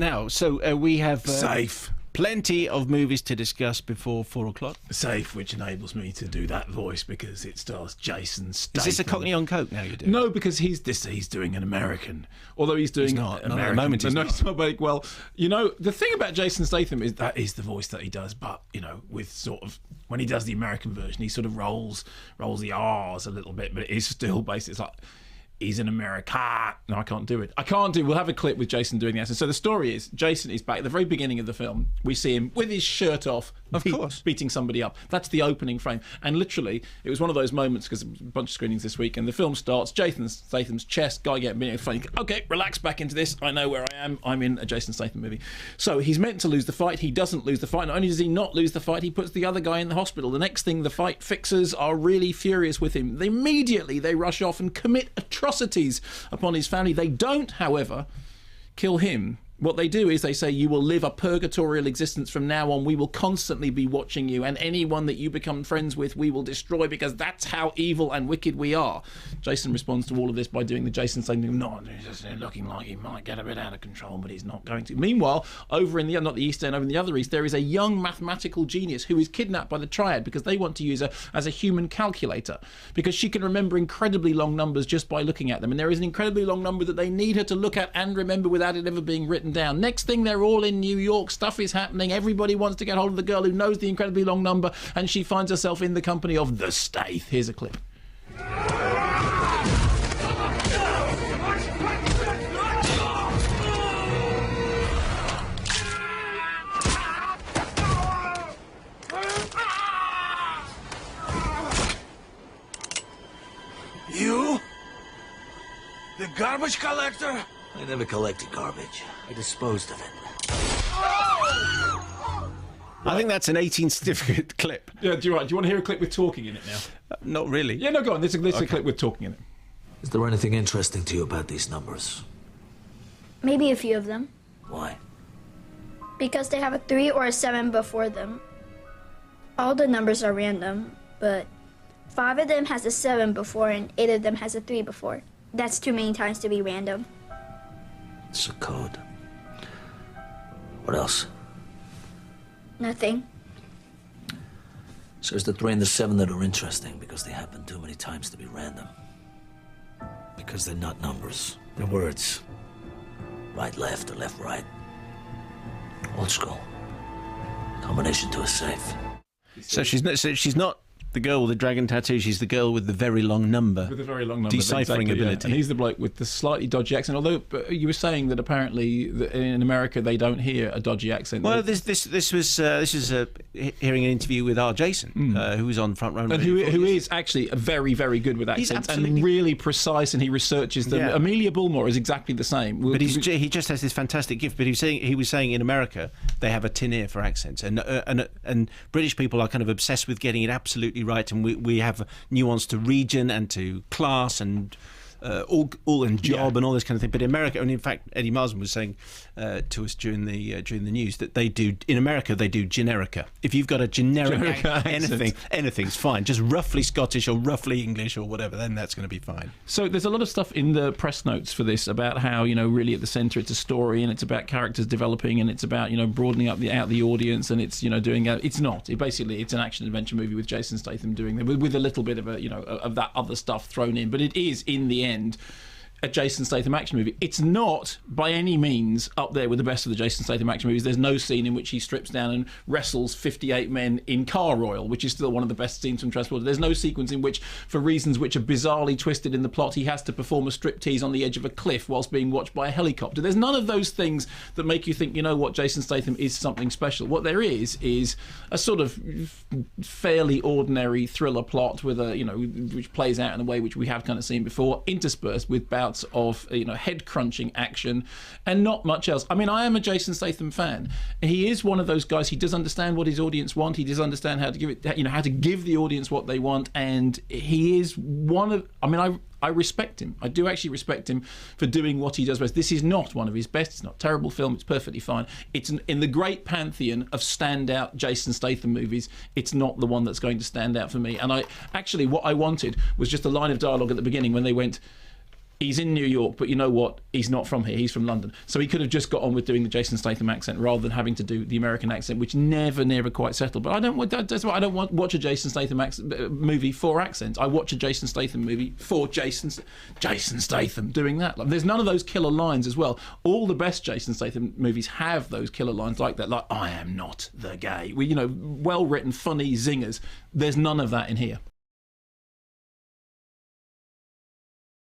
Now, so we have... Safe. Plenty of movies to discuss before 4 o'clock. Safe, which enables me to do that voice because it stars Jason Statham. Is this a Cockney on Coke now you're doing? No, because he's doing an American. Although he's doing American. At the moment he's not. Well, you know, the thing about Jason Statham is that is the voice that he does, but, you know, with sort of... When he does the American version, he sort of rolls the R's a little bit, but it is still basically... It's like... He's an American. No, I can't do it. We'll have a clip with Jason doing the accent. So the story is, Jason is back at the very beginning of the film. We see him with his shirt off, of course, beating somebody up. That's the opening frame. And literally, it was one of those moments, because a bunch of screenings this week, and the film starts, Jason Statham's chest, guy getting beaten, funny. Okay, relax, back into this. I know where I am. I'm in a Jason Statham movie. So he's meant to lose the fight. He doesn't lose the fight. Not only does he not lose the fight, he puts the other guy in the hospital. The next thing, the fight fixers are really furious with him. Immediately, they rush off and commit atrocities upon his family. They don't, however, kill him. What they do is they say, you will live a purgatorial existence from now on. We will constantly be watching you, and anyone that you become friends with, we will destroy, because that's how evil and wicked we are. Jason responds to all of this by doing the Jason saying, no, he's just looking like he might get a bit out of control, but he's not going to. Meanwhile, over in the, not the East End, over in the other East, there is a young mathematical genius who is kidnapped by the Triad because they want to use her as a human calculator, because she can remember incredibly long numbers just by looking at them. And there is an incredibly long number that they need her to look at and remember without it ever being written down. Next thing, they're all in New York. Stuff is happening. Everybody wants to get hold of the girl who knows the incredibly long number, and she finds herself in the company of the Stath. Here's a clip. You? The garbage collector? I never collected garbage. I disposed of it. I think that's an 18 certificate clip. Yeah, do you want to hear a clip with talking in it now? Not really. Yeah, no, go on. There's a clip with talking in it. Is there anything interesting to you about these numbers? Maybe a few of them. Why? Because they have a 3 or a 7 before them. All the numbers are random, but 5 of them has a 7 before and 8 of them has a 3 before. That's too many times to be random. It's a code. What else? Nothing. So it's the 3 and the 7 that are interesting because they happen too many times to be random. Because they're not numbers. They're words. Right, left, or left, right. Old school. Combination to a safe. So she's not the girl with the dragon tattoo, she's the girl with the very long number. With the very long number. Deciphering exactly, ability. Yeah. And he's the bloke with the slightly dodgy accent. Although you were saying that apparently in America they don't hear a dodgy accent. Well, this was hearing an interview with our Jason, who was on Front Row. And who is actually very, very good with accents and really precise, and he researches them. Yeah. Amelia Bullmore is exactly the same. But he just has this fantastic gift. But he was saying in America they have a tin ear for accents, and British people are kind of obsessed with getting it absolutely right, and we have nuance to region and to class and all and job and all this kind of thing. But in America, and in fact, Eddie Marsden was saying to us during the news that in America they do generica. If you've got a generic anything's fine. Just roughly Scottish or roughly English or whatever, then that's going to be fine. So there's a lot of stuff in the press notes for this about how, really at the centre it's a story and it's about characters developing and it's about, broadening out the audience, and it's, doing it's not. It's an action adventure movie with Jason Statham doing with a little bit of of that other stuff thrown in, but it is in the end a Jason Statham action movie. It's not by any means up there with the best of the Jason Statham action movies. There's no scene in which he strips down and wrestles 58 men in car oil, which is still one of the best scenes from Transporter. There's no sequence in which, for reasons which are bizarrely twisted in the plot, he has to perform a striptease on the edge of a cliff whilst being watched by a helicopter. There's none of those things that make you think, what, Jason Statham is something special. What there is a sort of fairly ordinary thriller plot with which plays out in a way which we have kind of seen before, interspersed with bouts of head-crunching action and not much else. I mean, I am a Jason Statham fan. He is one of those guys. He does understand what his audience want. He does understand how to give it, how to give the audience what they want. And he is one of. I mean, I respect him. I do actually respect him for doing what he does best. This is not one of his best. It's not a terrible film. It's perfectly fine. It's in the great pantheon of standout Jason Statham movies. It's not the one that's going to stand out for me. And what I wanted was just a line of dialogue at the beginning when they went, he's in New York, but you know what? He's not from here. He's from London. So he could have just got on with doing the Jason Statham accent rather than having to do the American accent, which never quite settled. But that's why I don't watch a Jason Statham movie for accents. I watch a Jason Statham movie for Jason Statham doing that. Like, there's none of those killer lines as well. All the best Jason Statham movies have those killer lines like that, like "I am not the gay." Well-written, funny zingers. There's none of that in here.